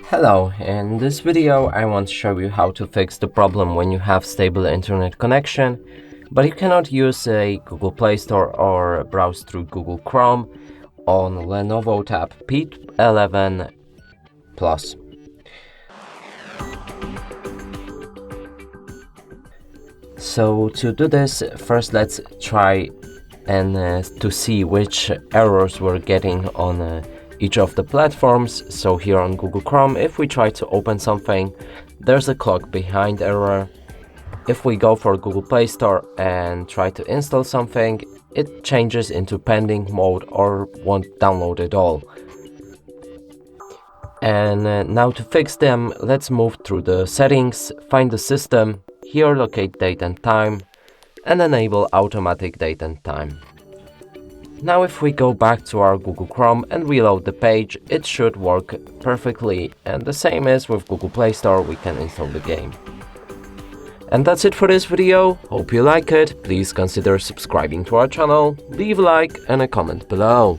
Hello, in this video I want to show you how to fix the problem when you have stable internet connection, but you cannot use a Google Play Store or browse through Google Chrome on Lenovo Tab P11 Plus. So to do this, first let's try and to see which errors we're getting on each of the platforms. So here on Google Chrome, if we try to open something, there's a clock behind error. If we go for Google Play Store and try to install something, it changes into pending mode or won't download at all. And now to fix them, let's move through the settings, find the system, here locate date and time, and enable automatic date and time. Now if we go back to our Google Chrome and reload the page, it should work perfectly, and the same as with Google Play Store, we can install the game. And that's it for this video. Hope you like it. Please consider subscribing to our channel, leave a like and a comment below.